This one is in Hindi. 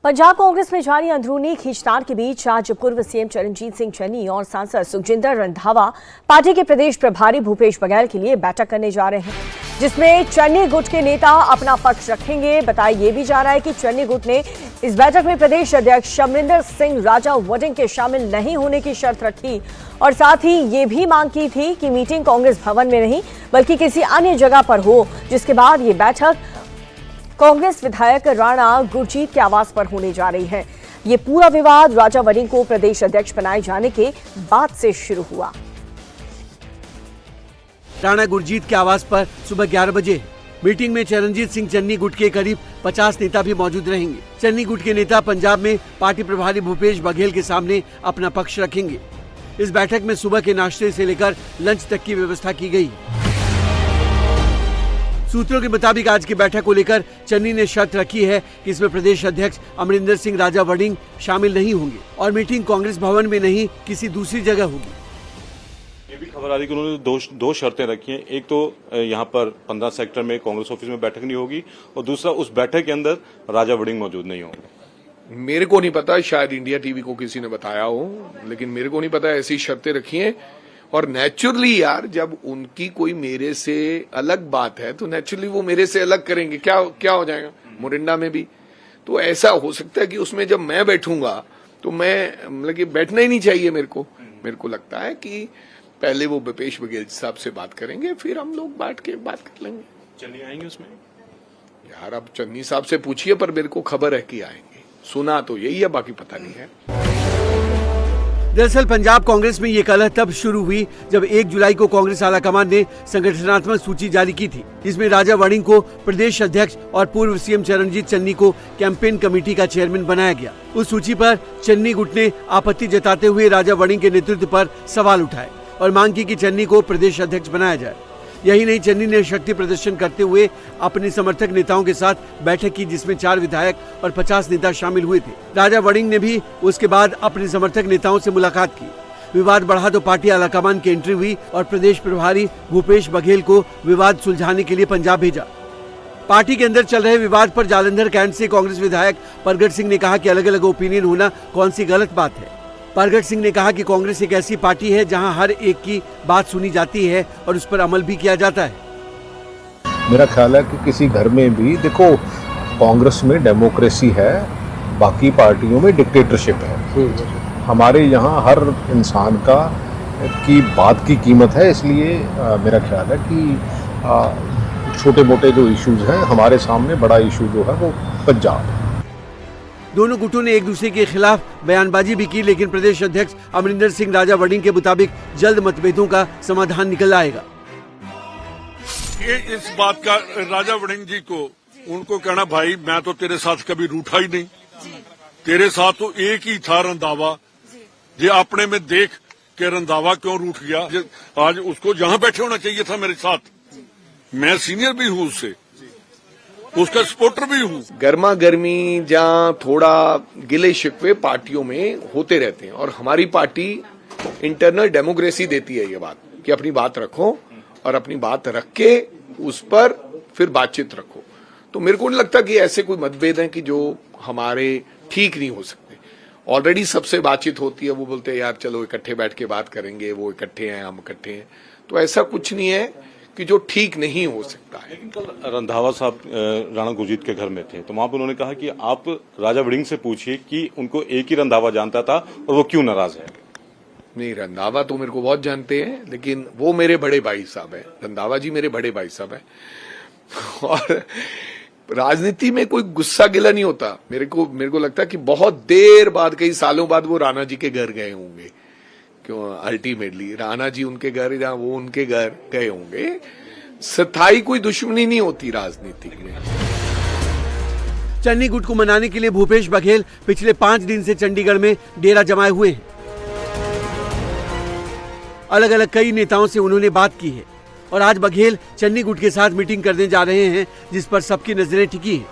पंजाब कांग्रेस में जारी अंदरूनी खींचतान के बीच आज पूर्व सीएम चरणजीत सिंह चन्नी और सांसद सुखजिंदर रंधावा पार्टी के प्रदेश प्रभारी भूपेश बघेल के लिए बैठक करने जा रहे हैं, जिसमें चन्नी गुट के नेता अपना पक्ष रखेंगे। बताया ये भी जा रहा है कि चन्नी गुट ने इस बैठक में प्रदेश अध्यक्ष अमरिंदर सिंह राजा वडिंग के शामिल नहीं होने की शर्त रखी और साथ ही ये भी मांग की थी कि मीटिंग कांग्रेस भवन में नहीं बल्कि किसी अन्य जगह पर हो, जिसके बाद ये बैठक कांग्रेस विधायक राणा गुरजीत के आवास पर होने जा रही है। ये पूरा विवाद राजा वडिंग को प्रदेश अध्यक्ष बनाए जाने के बाद से शुरू हुआ। राणा गुरजीत के आवास पर सुबह 11 बजे मीटिंग में चरणजीत सिंह चन्नी गुट के करीब 50 नेता भी मौजूद रहेंगे। चन्नी गुट के नेता पंजाब में पार्टी प्रभारी भूपेश बघेल के सामने अपना पक्ष रखेंगे। इस बैठक में सुबह के नाश्ते से लेकर लंच तक की व्यवस्था की गई। सूत्रों के मुताबिक आज की बैठक को लेकर चन्नी ने शर्त रखी है कि इसमें प्रदेश अध्यक्ष अमरिंदर सिंह राजा वडिंग शामिल नहीं होंगे और मीटिंग कांग्रेस भवन में नहीं किसी दूसरी जगह होगी। ये भी खबर आ रही कि उन्होंने दो शर्तें रखी हैं। एक तो यहाँ पर 15 सेक्टर में कांग्रेस ऑफिस में बैठक नहीं होगी और दूसरा उस बैठक के अंदर राजा वडिंग मौजूद नहीं होंगे। मेरे को नहीं पता, शायद इंडिया टीवी को किसी ने बताया हो, लेकिन मेरे को नहीं पता ऐसी शर्तें रखी हैं। और नेचुरली यार, जब उनकी कोई मेरे से अलग बात है तो नेचुरली वो मेरे से अलग करेंगे। क्या हो जाएगा मोरिंडा में भी तो ऐसा हो सकता है कि उसमें जब मैं बैठूंगा तो मैं मतलब कि बैठना ही नहीं चाहिए। मेरे को लगता है कि पहले वो भूपेश बघेल साहब से बात करेंगे, फिर हम लोग बैठ के बात कर लेंगे। चन्नी आएंगे उसमें? यार अब चन्नी साहब से पूछिए, पर मेरे को खबर है कि आएंगे। सुना तो यही है, बाकी पता नहीं है। दरअसल पंजाब कांग्रेस में ये कलह तब शुरू हुई जब 1 जुलाई को कांग्रेस आलाकमान ने संगठनात्मक सूची जारी की थी, जिसमें राजा वडिंग को प्रदेश अध्यक्ष और पूर्व सीएम चरणजीत चन्नी को कैंपेन कमेटी का चेयरमैन बनाया गया। उस सूची पर चन्नी गुट ने आपत्ति जताते हुए राजा वडिंग के नेतृत्व पर सवाल उठाए और मांग की कि चन्नी को प्रदेश अध्यक्ष बनाया जाए। यही नहीं, चन्नी ने शक्ति प्रदर्शन करते हुए अपने समर्थक नेताओं के साथ बैठक की, जिसमें 4 विधायक और 50 नेता शामिल हुए थे। राजा वडिंग ने भी उसके बाद अपने समर्थक नेताओं से मुलाकात की। विवाद बढ़ा तो पार्टी आलाकमान की एंट्री हुई और प्रदेश प्रभारी भूपेश बघेल को विवाद सुलझाने के लिए पंजाब भेजा। पार्टी के अंदर चल रहे विवाद पर जालंधर कैंट से कांग्रेस विधायक परगट सिंह ने कहा कि अलग अलग ओपिनियन होना कौन सी गलत बात है। परगट सिंह ने कहा कि कांग्रेस एक ऐसी पार्टी है जहां हर एक की बात सुनी जाती है और उस पर अमल भी किया जाता है। मेरा ख्याल है कि किसी घर में भी देखो, कांग्रेस में डेमोक्रेसी है, बाकी पार्टियों में डिक्टेटरशिप है। हमारे यहाँ हर इंसान की बात की कीमत है, इसलिए मेरा ख्याल है कि छोटे मोटे जो इश्यूज हैं, हमारे सामने बड़ा इशू जो है वो पंजाब। दोनों गुटों ने एक दूसरे के खिलाफ बयानबाजी भी की, लेकिन प्रदेश अध्यक्ष अमरिंदर सिंह राजा वडिंग के मुताबिक जल्द मतभेदों का समाधान निकल आएगा। ये इस बात का राजा वडिंग जी को उनको कहना, भाई मैं तो तेरे साथ कभी रूठा ही नहीं, तेरे साथ तो एक ही था रंधावा। ये अपने में देख के रंधावा क्यों रूठ गया। आज उसको जहां बैठे होना चाहिए था मेरे साथ। मैं सीनियर भी हूं उससे, उसका सपोर्टर भी हूँ। गर्मा गर्मी जहाँ थोड़ा गिले शिकवे पार्टियों में होते रहते हैं, और हमारी पार्टी इंटरनल डेमोक्रेसी देती है ये बात कि अपनी बात रखो और अपनी बात रख के उस पर फिर बातचीत रखो। तो मेरे को नहीं लगता कि ऐसे कोई मतभेद हैं कि जो हमारे ठीक नहीं हो सकते। ऑलरेडी सबसे बातचीत होती है, वो बोलते हैं यार चलो इकट्ठे बैठ के बात करेंगे, वो इकट्ठे हैं हम इकट्ठे हैं। तो ऐसा कुछ नहीं है कि जो ठीक नहीं हो सकता है। लेकिन कल रंधावा साहब राणा गुरजीत के घर में थे, तो वहां पर उन्होंने कहा कि आप राजा वडिंग से पूछिए कि उनको एक ही रंधावा जानता था और वो क्यों नाराज है। नहीं, रंधावा तो मेरे को बहुत जानते हैं, लेकिन वो मेरे बड़े भाई साहब हैं। रंधावा जी मेरे बड़े भाई साहब हैं और राजनीति में कोई गुस्सा गिला नहीं होता। मेरे को लगता है कि बहुत देर बाद, कई सालों बाद वो राणा जी के घर गए होंगे। क्यों अल्टीमेटली राणा जी उनके घर या वो उनके घर गए होंगे। स्थायी कोई दुश्मनी नहीं होती राजनीति में। चन्नी गुट को मनाने के लिए भूपेश बघेल पिछले 5 दिन से चंडीगढ़ में डेरा जमाए हुए हैं। अलग अलग कई नेताओं से उन्होंने बात की है और आज बघेल चन्नी गुट के साथ मीटिंग करने जा रहे हैं, जिस पर सबकी नजरें टिकी हैं।